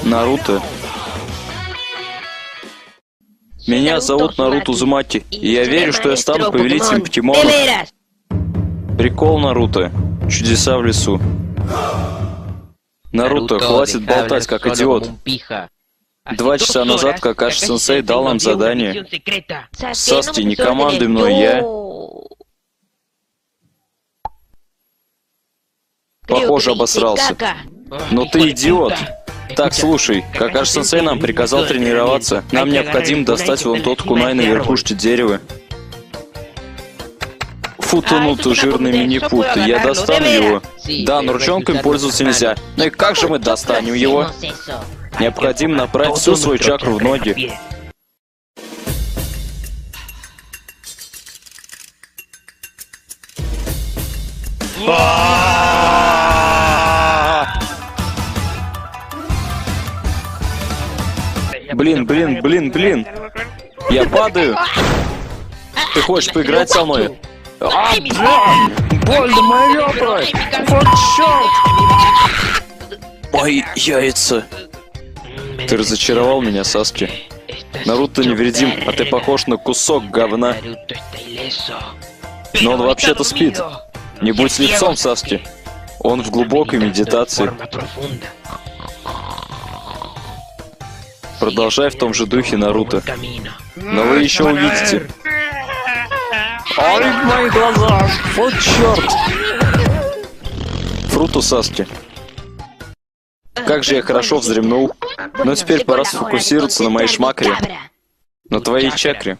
Наруто. Меня зовут Наруто Узумаки, и я верю, что я стану повелителем покемонов. Прикол, Наруто. Чудеса в лесу. Наруто, хватит болтать, как идиот. 2 часа назад Какаши-сенсей дал нам задание. Саски, не командуй мной, я... Похоже, обосрался. Но ты идиот. Так, слушай, Какаши-сенсей нам приказал тренироваться. Нам необходимо достать вон тот кунай на верхушке дерева. Футунуту, жирный мини-пут, я достану его. Да, но ручонками пользоваться нельзя. Ну и как же мы достанем его? Необходимо направить всю свою чакру в ноги. Блин. Я падаю. Ты хочешь поиграть со мной? Больно, мои ребра! Вот черт! Мои яйца! Ты разочаровал меня, Саски. Наруто невредим, а ты похож на кусок говна. Но он вообще-то спит. Не будь лицом, Саски. Он в глубокой медитации. Продолжай в том же духе, Наруто. Но вы еще увидите. Ой, мои глаза! Вот черт! Фруту, Саски. Как же я хорошо вздремнул. Но теперь пора сфокусироваться на моей шмакре. На твоей чакре.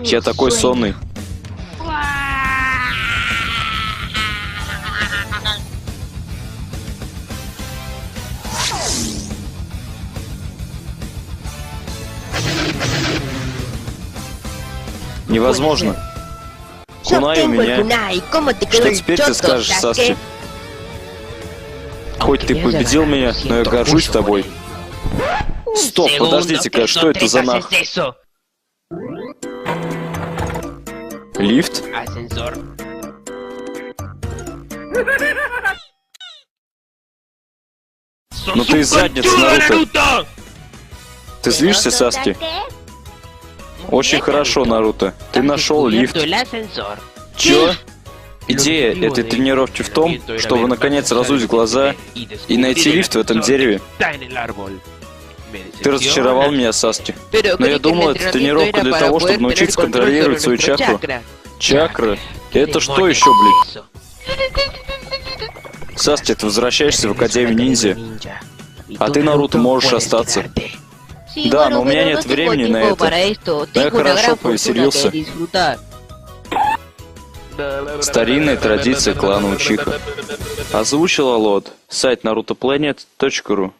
Я такой сонный. Невозможно. Кунай у меня. Что теперь ты скажешь, Саски? Хоть ты победил меня, но я горжусь тобой. Стоп, подождите-ка, что это за нах? Лифт? Ну ты из задницы, Наруто. Ты злишься, Саски? Очень хорошо, Наруто. Ты нашел лифт. Чё? Идея этой тренировки в том, чтобы наконец разуть глаза и найти лифт в этом дереве. Ты разочаровал меня, Саски. Но я думал, это тренировка для того, чтобы научиться контролировать свою чакру. Чакра? Это что еще, блин? Саски, ты возвращаешься в Академию Ниндзя. А ты, Наруто, можешь остаться. Да, но у меня нет времени на это. Но я хорошо повеселился. Старинная традиция клана Учиха. Озвучила Лод. Сайт narutoplanet.ru.